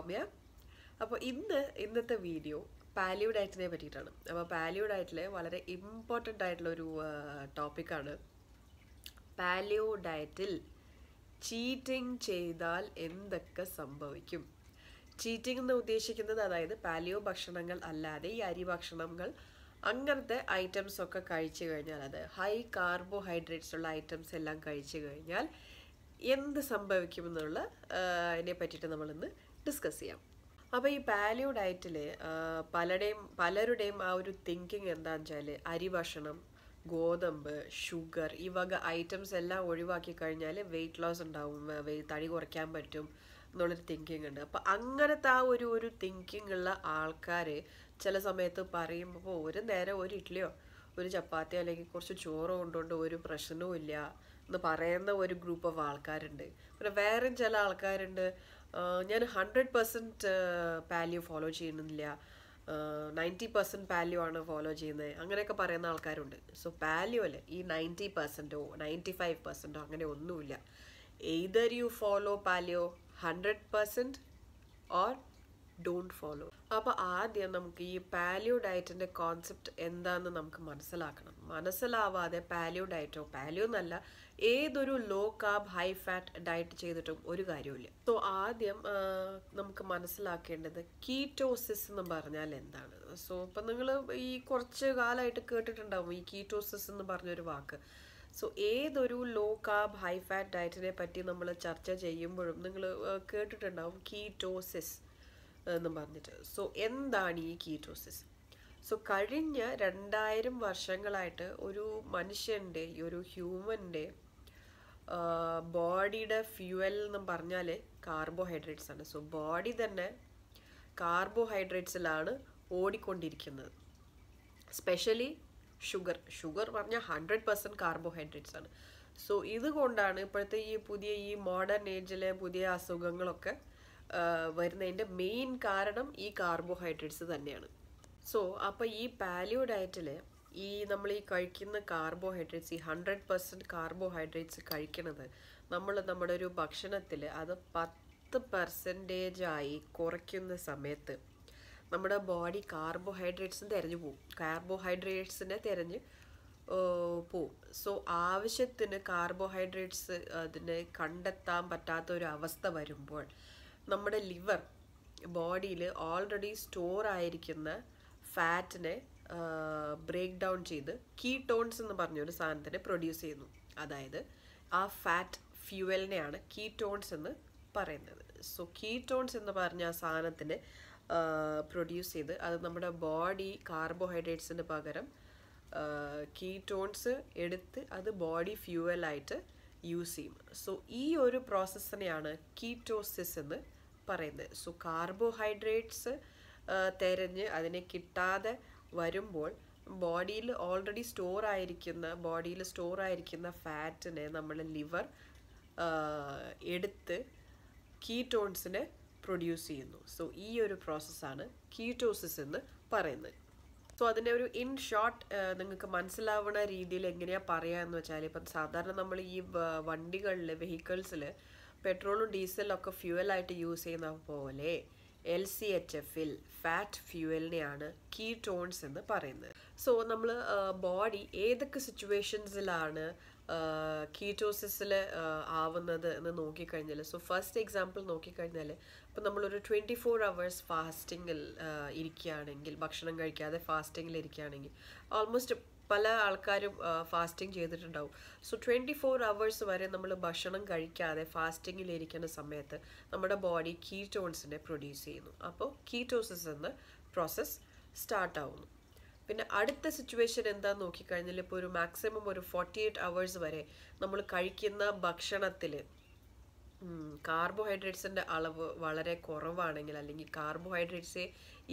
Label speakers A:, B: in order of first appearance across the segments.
A: സൗമ്യ. അപ്പോൾ ഇന്നത്തെ video paleo ഡയറ്റിനെ പറ്റിയിട്ടാണ്. അപ്പോൾ പാലിയോ ഡയറ്റിലെ വളരെ ഇമ്പോർട്ടൻ്റ് ആയിട്ടുള്ളൊരു ടോപ്പിക്കാണ്. പാലിയോ ഡയറ്റിൽ ചീറ്റിംഗ് ചെയ്താൽ എന്തൊക്കെ സംഭവിക്കും? ചീറ്റിംഗ് എന്ന് ഉദ്ദേശിക്കുന്നത് അതായത് പാലിയോ ഭക്ഷണങ്ങൾ അല്ലാതെ ഈ അരി ഭക്ഷണങ്ങൾ അങ്ങനത്തെ ഐറ്റംസ് ഒക്കെ കഴിച്ചു കഴിഞ്ഞാൽ, അത് ഹൈ കാർബോഹൈഡ്രേറ്റ്സ് ഉള്ള ഐറ്റംസ് എല്ലാം കഴിച്ചു കഴിഞ്ഞാൽ എന്ത് സംഭവിക്കുമെന്നുള്ള അതിനെ പറ്റിയിട്ട് നമ്മളിന്ന് ഡിസ്കസ് ചെയ്യാം. അപ്പോൾ ഈ പാലിയോ ഡയറ്റിൽ പലരുടെയും ആ ഒരു തിങ്കിങ് എന്താണെന്ന് വെച്ചാൽ അരി ഭക്ഷണം, ഗോതമ്പ്, ഷുഗർ ഈ വക ഐറ്റംസ് എല്ലാം ഒഴിവാക്കി കഴിഞ്ഞാൽ വെയിറ്റ് ലോസ് ഉണ്ടാവും, തടി കുറയ്ക്കാൻ പറ്റും എന്നുള്ളൊരു തിങ്കിങ് ഉണ്ട്. അപ്പം അങ്ങനത്തെ ആ ഒരു തിങ്കിങ് ഉള്ള ആൾക്കാർ ചില സമയത്ത് പറയുമ്പോൾ ഒരു നേരം ഒരു ഇഡ്ഡലിയോ ഒരു ചപ്പാത്തിയോ അല്ലെങ്കിൽ കുറച്ച് ചോറോ കൊണ്ടുകൊണ്ട് ഒരു പ്രശ്നവും ഇല്ല എന്ന് പറയുന്ന ഒരു ഗ്രൂപ്പ് ഓഫ് ആൾക്കാരുണ്ട്. പിന്നെ വേറെയും ചില ആൾക്കാരുണ്ട്, ഞാൻ 100% പാലിയോ ഫോളോ ചെയ്യുന്നില്ല, 90% പാലിയോ ആണ് ഫോളോ ചെയ്യുന്നത്, അങ്ങനെയൊക്കെ പറയുന്ന ആൾക്കാരുണ്ട്. സോ പാലിയോയിൽ ഈ 90%ഓ 95%ഓ അങ്ങനെ ഒന്നുമില്ല. Either you follow paleo 100% or don't follow. അപ്പോൾ ആദ്യം നമുക്ക് ഈ പാലിയോ ഡയറ്റിൻ്റെ കോൺസെപ്റ്റ് എന്താണെന്ന് നമുക്ക് മനസ്സിലാവാതെ പാലിയോ ഡയറ്റോ, പാലിയോ എന്നല്ല ഏതൊരു low carb high fat diet ചെയ്തിട്ടും ഒരു കാര്യമില്ല. സോ ആദ്യം നമുക്ക് മനസ്സിലാക്കേണ്ടത് കീറ്റോസിസ് എന്ന് പറഞ്ഞാൽ എന്താണ്. സോ ഇപ്പം നിങ്ങൾ ഈ കുറച്ച് കാലമായിട്ട് കേട്ടിട്ടുണ്ടാവും ഈ കീറ്റോസിസ് എന്ന് പറഞ്ഞൊരു വാക്ക്. സോ ഏതൊരു ലോ കാർബ് ഹൈ ഫാറ്റ് ഡയറ്റിനെ പറ്റി നമ്മൾ ചർച്ച ചെയ്യുമ്പോഴും നിങ്ങൾ കേട്ടിട്ടുണ്ടാവും കീറ്റോസിസ് എന്ന് പറഞ്ഞിട്ട്. സോ എന്താണ് ഈ കീറ്റോസിസ്? സോ കഴിഞ്ഞ 2000 വർഷങ്ങളായിട്ട് ഒരു മനുഷ്യൻ്റെ, ഈ ഒരു ഹ്യൂമൻ്റെ ബോഡിയുടെ ഫ്യൂവൽ എന്ന് പറഞ്ഞാൽ കാർബോഹൈഡ്രേറ്റ്സ് ആണ്. സോ ബോഡി തന്നെ കാർബോഹൈഡ്രേറ്റ്സിലാണ് ഓടിക്കൊണ്ടിരിക്കുന്നത്. സ്പെഷ്യലി ഷുഗർ പറഞ്ഞാൽ 100% കാർബോഹൈഡ്രേറ്റ്സ് ആണ്. സോ ഇതുകൊണ്ടാണ് ഇപ്പോഴത്തെ ഈ മോഡേൺ ഏജിലെ പുതിയ അസുഖങ്ങളൊക്കെ വരുന്നതിൻ്റെ മെയിൻ കാരണം ഈ കാർബോഹൈഡ്രേറ്റ്സ് തന്നെയാണ്. സോ അപ്പോൾ ഈ പാലിയോ ഡയറ്റിൽ നമ്മൾ ഈ കഴിക്കുന്ന കാർബോഹൈഡ്രേറ്റ്സ്, ഈ 100% കാർബോഹൈഡ്രേറ്റ്സ് കഴിക്കുന്നത് നമ്മുടെ ഒരു ഭക്ഷണത്തിൽ അത് 10% കുറയ്ക്കുന്ന സമയത്ത് നമ്മുടെ ബോഡി കാർബോഹൈഡ്രേറ്റ്സിനെ തിരഞ്ഞ് പോവും. സോ ആവശ്യത്തിന് കാർബോഹൈഡ്രേറ്റ്സ് അതിന് കണ്ടെത്താൻ പറ്റാത്ത ഒരു അവസ്ഥ വരുമ്പോൾ നമ്മുടെ ലിവർ ബോഡിയിൽ ഓൾറെഡി സ്റ്റോർ ആയിരിക്കുന്ന ഫാറ്റിനെ ബ്രേക്ക് ഡൗൺ ചെയ്ത് കീറ്റോൺസ് എന്ന് പറഞ്ഞൊരു സാധനത്തിനെ പ്രൊഡ്യൂസ് ചെയ്യുന്നു. അതായത് ആ ഫാറ്റ് ഫ്യൂവലിനെയാണ് കീറ്റോൺസ് എന്ന് പറയുന്നത്. സോ കീറ്റോൺസ് എന്ന് പറഞ്ഞ ആ സാധനത്തിനെ പ്രൊഡ്യൂസ് ചെയ്ത് അത് നമ്മുടെ ബോഡി കാർബോഹൈഡ്രേറ്റ്സിന് പകരം കീറ്റോൺസ് എടുത്ത് അത് ബോഡി ഫ്യൂവലായിട്ട് യൂസ് ചെയ്യും. സോ ഈ ഒരു പ്രോസസ്സിനെയാണ് കീറ്റോസിസ് എന്ന് പറയുന്നത്. സോ കാർബോഹൈഡ്രേറ്റ്സ് തിരഞ്ഞ് അതിനെ കിട്ടാതെ വരുമ്പോൾ ബോഡിയിൽ ഓൾറെഡി സ്റ്റോർ ആയിരിക്കുന്ന ഫാറ്റിനെ നമ്മുടെ ലിവർ എടുത്ത് കീറ്റോൺസിനെ പ്രൊഡ്യൂസ് ചെയ്യുന്നു. സോ ഈ ഒരു പ്രോസസ്സാണ് കീറ്റോസിസ് എന്ന് പറയുന്നത്. സോ അതിൻ്റെ ഒരു ഇൻ ഷോർട്ട് നിങ്ങൾക്ക് മനസ്സിലാവുന്ന രീതിയിൽ എങ്ങനെയാണ് പറയുക എന്ന് വെച്ചാൽ, ഇപ്പം സാധാരണ നമ്മൾ ഈ വെഹിക്കിൾസിൽ പെട്രോളും ഡീസലും ഒക്കെ ഫ്യൂവലായിട്ട് യൂസ് ചെയ്യുന്ന പോലെ LCHFൽ ഫാറ്റ് ഫ്യൂവലിനെയാണ് കീറ്റോൺസ് എന്ന് പറയുന്നത്. സോ നമ്മൾ ബോഡി ഏതൊക്കെ സിറ്റുവേഷൻസിലാണ് കീറ്റോസിസിൽ ആവുന്നത് എന്ന് നോക്കിക്കഴിഞ്ഞാൽ, സോ ഫസ്റ്റ് എക്സാമ്പിൾ നോക്കിക്കഴിഞ്ഞാൽ ഇപ്പം നമ്മളൊരു 24 hours ഫാസ്റ്റിങ്ങിൽ ഇരിക്കുകയാണെങ്കിൽ, ഭക്ഷണം കഴിക്കാതെ ഫാസ്റ്റിങ്ങിൽ ഇരിക്കുകയാണെങ്കിൽ, ഓൾമോസ്റ്റ് പല ആൾക്കാരും ഫാസ്റ്റിംഗ് ചെയ്തിട്ടുണ്ടാവും. സോ 24 hours വരെ നമ്മൾ ഭക്ഷണം കഴിക്കാതെ ഫാസ്റ്റിങ്ങിൽ ഇരിക്കുന്ന സമയത്ത് നമ്മുടെ ബോഡി കീറ്റോൺസിനെ പ്രൊഡ്യൂസ് ചെയ്യുന്നു. അപ്പോൾ കീറ്റോസിസ് എന്ന പ്രോസസ്സ് സ്റ്റാർട്ടാവുന്നു. പിന്നെ അടുത്ത സിറ്റുവേഷൻ എന്താണെന്ന് നോക്കിക്കഴിഞ്ഞാൽ, ഇപ്പോൾ ഒരു മാക്സിമം ഒരു 48 hours വരെ നമ്മൾ കഴിക്കുന്ന ഭക്ഷണത്തിൽ കാർബോഹൈഡ്രേറ്റ്സിൻ്റെ അളവ് വളരെ കുറവാണെങ്കിൽ, അല്ലെങ്കിൽ കാർബോഹൈഡ്രേറ്റ്സേ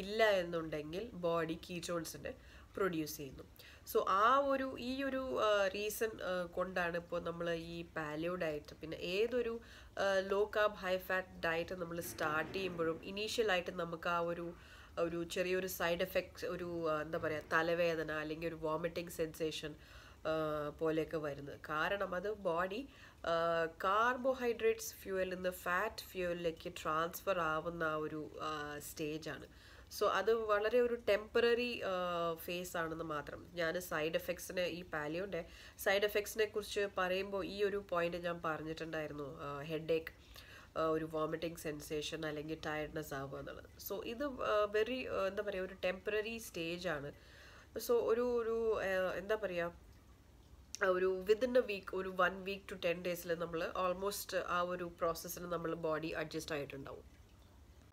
A: ഇല്ല എന്നുണ്ടെങ്കിൽ ബോഡി കീറ്റോൺസിനെ പ്രൊഡ്യൂസ് ചെയ്യുന്നു. സോ ഈ ഒരു റീസൺ കൊണ്ടാണ് ഇപ്പോൾ നമ്മൾ ഈ പാലിയോ ഡയറ്റ്, പിന്നെ ഏതൊരു low carb high fat diet നമ്മൾ സ്റ്റാർട്ട് ചെയ്യുമ്പോഴും ഇനീഷ്യലായിട്ട് നമുക്ക് ആ ഒരു ചെറിയൊരു സൈഡ് എഫക്ട്സ്, ഒരു എന്താ പറയുക, തലവേദന അല്ലെങ്കിൽ ഒരു വോമിറ്റിംഗ് സെൻസേഷൻ പോലെയൊക്കെ വരുന്നത്. കാരണം അത് ബോഡി കാർബോഹൈഡ്രേറ്റ്സ് ഫ്യൂവലിൽ നിന്ന് ഫാറ്റ് ഫ്യൂവലിലേക്ക് ട്രാൻസ്ഫർ ആവുന്ന ആ ഒരു സ്റ്റേജാണ്. സോ അത് വളരെ ഒരു ടെമ്പററി ഫേസ് ആണെന്ന് മാത്രം. ഞാൻ സൈഡ് എഫക്ട്സിനെ, ഈ പാലിയോൻ്റെ സൈഡ് എഫക്ട്സിനെ കുറിച്ച് പറയുമ്പോൾ ഈ ഒരു പോയിന്റ് ഞാൻ പറഞ്ഞിട്ടുണ്ടായിരുന്നു, ഹെഡ് ഏക്ക്, ഒരു വോമിറ്റിംഗ് സെൻസേഷൻ അല്ലെങ്കിൽ ടയർഡ്നെസ് ആവുക എന്നുള്ളത്. സോ ഇത് വെരി എന്താ പറയുക, ഒരു ടെമ്പററി സ്റ്റേജാണ്. സോ ഒരു എന്താ പറയുക, ഒരു വിതിൻ എ വീക്ക്, ഒരു 1 week to 10 days നമ്മൾ ഓൾമോസ്റ്റ് ആ ഒരു പ്രോസസ്സിന് നമ്മൾ ബോഡി അഡ്ജസ്റ്റ് ആയിട്ടുണ്ടാവും.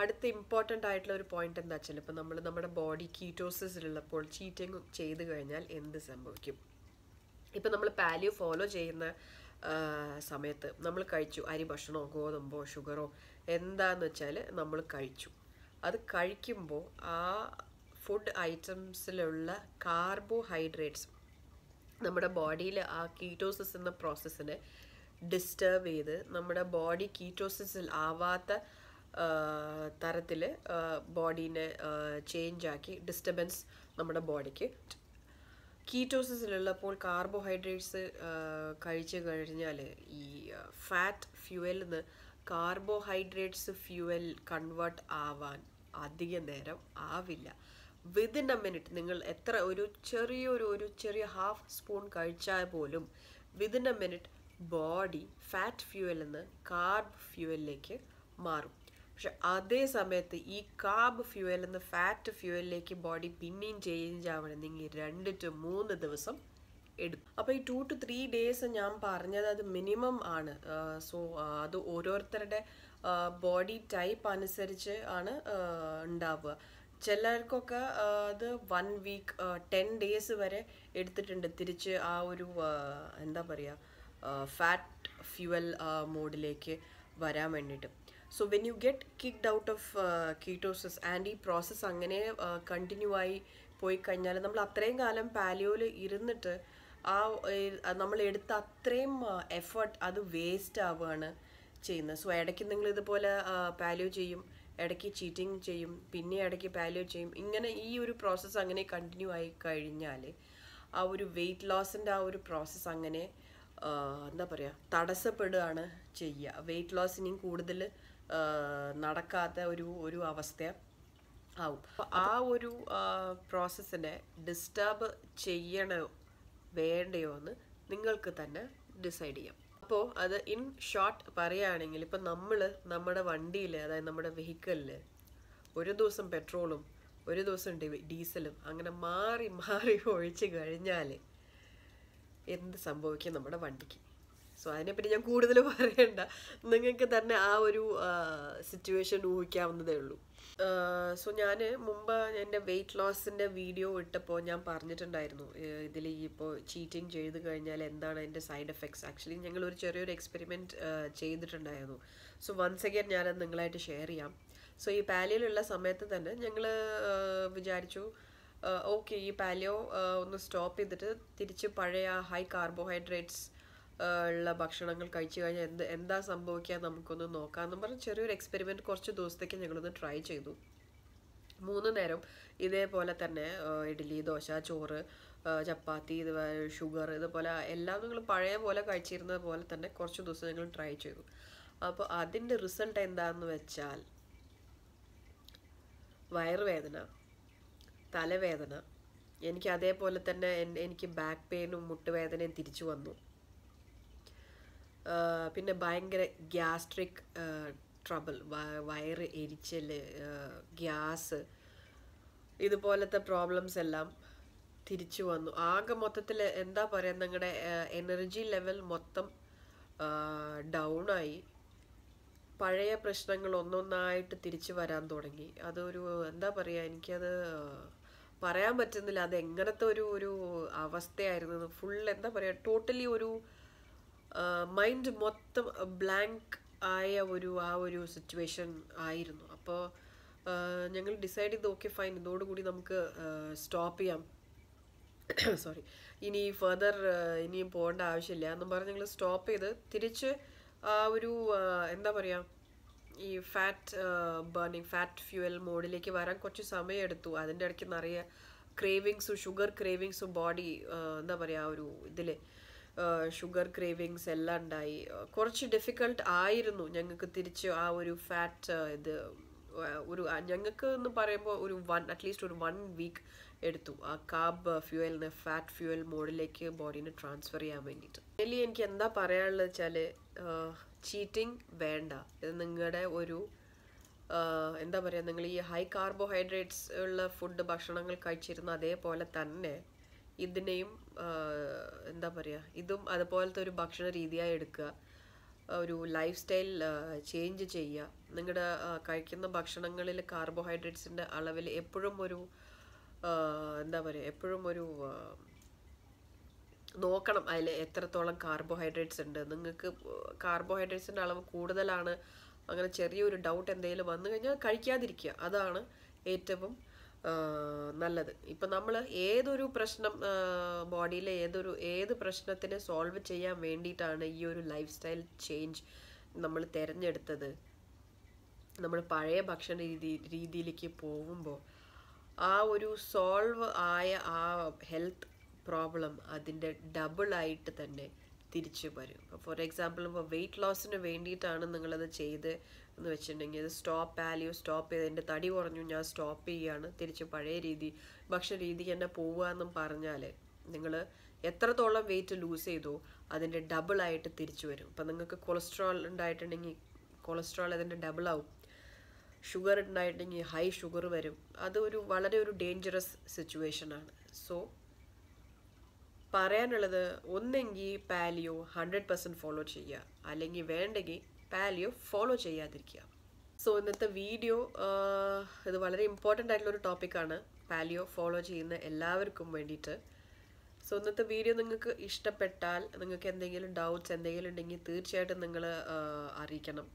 A: അടുത്ത ഇമ്പോർട്ടൻ്റ് ആയിട്ടുള്ള ഒരു പോയിന്റ് എന്താ വെച്ചാൽ, ഇപ്പം നമ്മൾ നമ്മുടെ ബോഡി കീറ്റോസിസിലുള്ളപ്പോൾ ചീറ്റിംഗ് ചെയ്ത് കഴിഞ്ഞാൽ എന്ത് സംഭവിക്കും? ഇപ്പം നമ്മൾ പാലിയോ ഫോളോ ചെയ്യുന്ന സമയത്ത് നമ്മൾ കഴിച്ചു, അരി ഭക്ഷണമോ ഗോതമ്പോ ഷുഗറോ എന്താന്ന് വെച്ചാൽ നമ്മൾ കഴിച്ചു. അത് കഴിക്കുമ്പോൾ ആ ഫുഡ് ഐറ്റംസിലുള്ള കാർബോഹൈഡ്രേറ്റ്സ് നമ്മുടെ ബോഡിയിൽ ആ കീറ്റോസിസ് എന്ന പ്രോസസ്സിനെ ഡിസ്റ്റർബ് ചെയ്ത് നമ്മുടെ ബോഡി കീറ്റോസിസിൽ ആവാത്ത തരത്തിൽ ബോഡീനെ ചേഞ്ച് ആക്കി ഡിസ്റ്റർബൻസ് നമ്മുടെ ബോഡിക്ക്. കീറ്റോസിസിലുള്ളപ്പോൾ കാർബോഹൈഡ്രേറ്റ്സ് കഴിച്ചു കഴിഞ്ഞാൽ ഈ ഫാറ്റ് ഫ്യൂവലിൽ നിന്ന് കാർബോഹൈഡ്രേറ്റ്സ് ഫ്യൂവൽ കൺവേർട്ട് ആവാൻ അധിക നേരം ആവില്ല. വിതിൻ എ മിനിറ്റ് നിങ്ങൾ എത്ര ഒരു ചെറിയ ഹാഫ് സ്പൂൺ കഴിച്ചാൽ പോലും within a minute body fat ഫ്യൂവലിൽ നിന്ന് കാർബ് ഫ്യൂവലിലേക്ക് മാറും. പക്ഷെ അതേ സമയത്ത് ഈ കാർബ് ഫ്യൂവലിൽ നിന്ന് ഫാറ്റ് ഫ്യൂവലിലേക്ക് ബോഡി പിന്നെയും ചേഞ്ച് ആവണമെങ്കിൽ 2 to 3 ദിവസം എടുക്കും. അപ്പോൾ ഈ 2 to 3 days ഞാൻ പറഞ്ഞത് അത് മിനിമം ആണ്. സോ അത് ഓരോരുത്തരുടെ ബോഡി ടൈപ്പ് അനുസരിച്ച് ആണ് ഉണ്ടാവുക. ചിലർക്കൊക്കെ അത് 1 week 10 days വരെ എടുത്തിട്ടുണ്ട് തിരിച്ച് ആ ഒരു എന്താ പറയുക, ഫാറ്റ് ഫ്യൂവൽ മോഡിലേക്ക് വരാൻ വേണ്ടിയിട്ട്. So when you get kicked out of ketosis and ഈ പ്രോസസ്സ് അങ്ങനെ കണ്ടിന്യൂ ആയി പോയി കഴിഞ്ഞാൽ നമ്മൾ അത്രയും കാലം പാലിയോയിൽ ഇരുന്നിട്ട് നമ്മൾ എടുത്ത അത്രയും എഫേർട്ട് അത് വേസ്റ്റ് ആവുകയാണ് ചെയ്യുന്നത്. സോ ഇടയ്ക്ക് നിങ്ങൾ ഇതുപോലെ പാലിയോ ചെയ്യും, ഇടയ്ക്ക് ചീറ്റിംഗ് ചെയ്യും, പിന്നെ ഇടയ്ക്ക് പാലിയോ ചെയ്യും. ഇങ്ങനെ ഈ ഒരു പ്രോസസ്സ് അങ്ങനെ കണ്ടിന്യൂ ആയി കഴിഞ്ഞാൽ ആ ഒരു വെയിറ്റ് ലോസിൻ്റെ ആ ഒരു പ്രോസസ്സ് അങ്ങനെ എന്താ പറയുക തടസ്സപ്പെടുകയാണ് ചെയ്യുക. വെയിറ്റ് ലോസ് ഇനിയും കൂടുതൽ നടക്കാത്ത ഒരു അവസ്ഥ ആവും. ആ ഒരു പ്രോസസ്സിനെ ഡിസ്റ്റർബ് ചെയ്യണോ വേണ്ടയോ എന്ന് നിങ്ങൾക്ക് തന്നെ ഡിസൈഡ് ചെയ്യാം. അപ്പോൾ അത് ഇൻ ഷോർട്ട് പറയുകയാണെങ്കിൽ, ഇപ്പം നമ്മൾ നമ്മുടെ വണ്ടിയിൽ, അതായത് നമ്മുടെ വെഹിക്കിളിൽ ഒരു ദിവസം പെട്രോളും ഒരു ദിവസം ഡീസലും അങ്ങനെ മാറി മാറി ഒഴിച്ച് കഴിഞ്ഞാൽ എന്ത് സംഭവിക്കും നമ്മുടെ വണ്ടിക്ക്? സോ അതിനെപ്പറ്റി ഞാൻ കൂടുതൽ പറയണ്ട, നിങ്ങൾക്ക് തന്നെ ആ ഒരു സിറ്റുവേഷൻ ഊഹിക്കാവുന്നതേ ഉള്ളൂ. സോ ഞാൻ മുമ്പ് എൻ്റെ വെയിറ്റ് ലോസിൻ്റെ വീഡിയോ ഇട്ടപ്പോൾ ഞാൻ പറഞ്ഞിട്ടുണ്ടായിരുന്നു, ഇതിൽ ഇപ്പോൾ ചീറ്റിംഗ് ചെയ്ത് കഴിഞ്ഞാൽ എന്താണ് അതിൻ്റെ സൈഡ് എഫക്ട്സ്. ആക്ച്വലി ഞങ്ങളൊരു ചെറിയൊരു എക്സ്പെരിമെൻറ്റ് ചെയ്തിട്ടുണ്ടായിരുന്നു. സോ വൺസ് അഗൈൻ ഞാനത് നിങ്ങളായിട്ട് ഷെയർ ചെയ്യാം. സോ ഈ പാലിയോയിലുള്ള സമയത്ത് തന്നെ ഞങ്ങൾ വിചാരിച്ചു, ഓക്കെ ഈ പാലിയോ ഒന്ന് സ്റ്റോപ്പ് ചെയ്തിട്ട് തിരിച്ച് പഴയ ഹൈ കാർബോഹൈഡ്രേറ്റ്സ് ഉള്ള ഭക്ഷണങ്ങൾ കഴിച്ചു കഴിഞ്ഞാൽ എന്താ സംഭവിക്കുക നമുക്കൊന്ന് നോക്കാമെന്ന് പറഞ്ഞ് ചെറിയൊരു എക്സ്പെരിമെൻറ്റ് കുറച്ച് ദിവസത്തേക്ക് ഞങ്ങളൊന്ന് ട്രൈ ചെയ്തു. 3 നേരം ഇതേപോലെ തന്നെ ഇഡ്ഡലി, ദോശ, ചോറ്, ചപ്പാത്തി, ഷുഗർ, ഇതുപോലെ എല്ലാം നിങ്ങൾ പഴയ പോലെ കഴിച്ചിരുന്നത് പോലെ തന്നെ കുറച്ച് ദിവസം ഞങ്ങൾ ട്രൈ ചെയ്തു. അപ്പോൾ അതിൻ്റെ റിസൾട്ട് എന്താണെന്ന് വെച്ചാൽ വയറുവേദന, തലവേദന, എനിക്ക് അതേപോലെ തന്നെ എനിക്ക് ബാക്ക് പെയിനും മുട്ടുവേദനയും തിരിച്ചു വന്നു. പിന്നെ ഭയങ്കര ഗ്യാസ്ട്രിക് ട്രബിൾ, വയറ് എരിച്ചൽ, ഗ്യാസ്, ഇതുപോലത്തെ പ്രോബ്ലംസ് എല്ലാം തിരിച്ചു വന്നു. ആകെ മൊത്തത്തിൽ എന്താ പറയുക, നിങ്ങളുടെ എനർജി ലെവൽ മൊത്തം ഡൗണായി. പഴയ പ്രശ്നങ്ങൾ ഒന്നൊന്നായിട്ട് തിരിച്ചു വരാൻ തുടങ്ങി. അതൊരു എന്താ പറയുക, എനിക്കത് പറയാൻ പറ്റുന്നില്ല അത് എങ്ങനത്തെ ഒരു അവസ്ഥയായിരുന്നു. ഫുൾ എന്താ പറയുക, ടോട്ടലി ഒരു മൈൻഡ് മൊത്തം ബ്ലാങ്ക് ആയ ആ ഒരു സിറ്റുവേഷൻ ആയിരുന്നു. അപ്പോൾ ഞങ്ങൾ ഡിസൈഡ് ചെയ്ത് ഓക്കെ ഫൈൻ, ഇതോടുകൂടി നമുക്ക് സ്റ്റോപ്പ് ചെയ്യാം, സോറി ഇനി ഫർദർ ഇനിയും പോകേണ്ട ആവശ്യമില്ല എന്നും പറഞ്ഞ് ഞങ്ങൾ സ്റ്റോപ്പ് ചെയ്ത് തിരിച്ച് ആ ഒരു എന്താ പറയുക, ഈ ഫാറ്റ് ഫ്യൂവൽ മോഡിലേക്ക് വരാൻ കുറച്ച് സമയമെടുത്തു. അതിൻ്റെ ഇടയ്ക്ക് നിറയെ ക്രേവിങ്സും ഷുഗർ ക്രേവിങ്സും ബോഡി എന്താ പറയുക ഒരു ഇതിൽ ഷുഗർ ക്രേവിങ്സ് എല്ലാം ഉണ്ടായി. കുറച്ച് ഡിഫിക്കൾട്ട് ആയിരുന്നു ഞങ്ങൾക്ക് തിരിച്ച് ആ ഒരു ഫാറ്റ് ഇത് ഒരു ഞങ്ങൾക്ക് എന്ന് പറയുമ്പോൾ ഒരു അറ്റ്ലീസ്റ്റ് ഒരു 1 വീക്ക് എടുത്തു ആ കാർബ് ഫ്യൂവലിന് ഫാറ്റ് ഫ്യൂവൽ മോഡിലേക്ക് ബോഡീനെ ട്രാൻസ്ഫർ ചെയ്യാൻ വേണ്ടിയിട്ട്. ഡെയിലി എനിക്ക് എന്താ പറയാനുള്ളത് വെച്ചാൽ ചീറ്റിംഗ് വേണ്ട. ഇത് നിങ്ങളുടെ ഒരു എന്താ പറയുക, നിങ്ങൾ ഈ ഹൈ കാർബോഹൈഡ്രേറ്റ്സ് ഉള്ള ഫുഡ് ഭക്ഷണങ്ങൾ കഴിച്ചിരുന്ന അതേപോലെ തന്നെ ഇതിനെയും എന്താ പറയുക, ഇതും അതുപോലത്തെ ഒരു ഭക്ഷണ രീതിയായി എടുക്കുക. ഒരു ലൈഫ് സ്റ്റൈൽ ചേഞ്ച് ചെയ്യുക. നിങ്ങളുടെ കഴിക്കുന്ന ഭക്ഷണങ്ങളിൽ കാർബോഹൈഡ്രേറ്റ്സിൻ്റെ അളവിൽ എപ്പോഴും ഒരു എന്താ പറയുക, എപ്പോഴും ഒരു നോക്കണം അതിൽ എത്രത്തോളം കാർബോഹൈഡ്രേറ്റ്സ് ഉണ്ട്. നിങ്ങൾക്ക് കാർബോഹൈഡ്രേറ്റ്സിൻ്റെ അളവ് കൂടുതലാണ്, അങ്ങനെ ചെറിയൊരു ഡൗട്ട് എന്തെങ്കിലും വന്നു കഴിഞ്ഞാൽ കഴിക്കാതിരിക്കുക. അതാണ് ഏറ്റവും നല്ലത്. ഇപ്പം നമ്മൾ ഏതൊരു പ്രശ്നം ബോഡിയിലെ ഏത് പ്രശ്നത്തിനെ സോൾവ് ചെയ്യാൻ വേണ്ടിയിട്ടാണ് ഈ ഒരു ലൈഫ് സ്റ്റൈൽ ചേഞ്ച് നമ്മൾ തിരഞ്ഞെടുത്തത്. നമ്മൾ പഴയ ഭക്ഷണ രീതിയിലേക്ക് പോകുമ്പോൾ ആ ഒരു സോൾവ് ആയ ആ ഹെൽത്ത് പ്രോബ്ലം അതിൻ്റെ ഡബിളായിട്ട് തന്നെ തിരിച്ചു വരും. ഫോർ എക്സാമ്പിൾ ഇപ്പോൾ വെയിറ്റ് ലോസിന് വേണ്ടിയിട്ടാണ് നിങ്ങളത് ചെയ്ത് എന്ന് വെച്ചിട്ടുണ്ടെങ്കിൽ അത് പാലിയോ സ്റ്റോപ്പ് ചെയ്ത് എൻ്റെ തടി കുറഞ്ഞു ഞാൻ സ്റ്റോപ്പ് ചെയ്യുകയാണ്, തിരിച്ച് പഴയ ഭക്ഷണ രീതിക്ക് തന്നെ പോവുക എന്നും പറഞ്ഞാൽ നിങ്ങൾ എത്രത്തോളം വെയിറ്റ് ലൂസ് ചെയ്തോ അതിൻ്റെ ഡബിളായിട്ട് തിരിച്ചു വരും. ഇപ്പം നിങ്ങൾക്ക് കൊളസ്ട്രോൾ ഉണ്ടായിട്ടുണ്ടെങ്കിൽ കൊളസ്ട്രോൾ അതിൻ്റെ ഡബിളാവും. ഷുഗർ ഉണ്ടായിട്ടുണ്ടെങ്കിൽ ഹൈ ഷുഗർ വരും. അത് വളരെ ഒരു ഡേഞ്ചറസ് സിറ്റുവേഷനാണ്. സോ പറയാനുള്ളത്, ഒന്നെങ്കിൽ പാലിയോ 100% ഫോളോ ചെയ്യുക, അല്ലെങ്കിൽ വേണ്ടെങ്കിൽ പാലിയോ ഫോളോ ചെയ്യാതിരിക്കുക. സോ ഇന്നത്തെ വീഡിയോ ഇത് വളരെ ഇമ്പോർട്ടൻ്റ് ആയിട്ടുള്ളൊരു ടോപ്പിക്കാണ്, പാലിയോ ഫോളോ ചെയ്യുന്ന എല്ലാവർക്കും വേണ്ടിയിട്ട്. സോ ഇന്നത്തെ വീഡിയോ നിങ്ങൾക്ക് ഇഷ്ടപ്പെട്ടാൽ, നിങ്ങൾക്ക് എന്തെങ്കിലും ഡൗട്ട്സ് എന്തെങ്കിലും ഉണ്ടെങ്കിൽ തീർച്ചയായിട്ടും നിങ്ങൾ അറിയിക്കണം.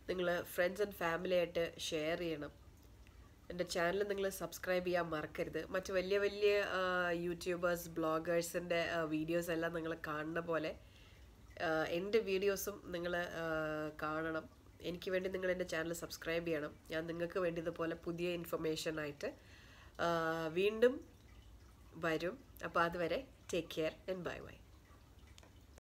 A: നിങ്ങൾ ഫ്രണ്ട്സ് ആൻഡ് ഫാമിലി ആയിട്ട് ഷെയർ ചെയ്യണം. എൻ്റെ ചാനൽ നിങ്ങൾ സബ്സ്ക്രൈബ് ചെയ്യാൻ മറക്കരുത്. മറ്റ് വലിയ വലിയ യൂട്യൂബേഴ്സ് ബ്ലോഗേഴ്സിൻ്റെ വീഡിയോസ് എല്ലാം നിങ്ങൾ കാണുന്ന പോലെ എൻ്റെ വീഡിയോസും നിങ്ങൾ കാണണം. എനിക്ക് വേണ്ടി നിങ്ങൾ എൻ്റെ ചാനൽ സബ്സ്ക്രൈബ് ചെയ്യണം. ഞാൻ നിങ്ങൾക്ക് വേണ്ടി ഇതുപോലെ പുതിയ ഇൻഫർമേഷനായിട്ട് വീണ്ടും വരും. അപ്പോൾ അതുവരെ take care and bye bye.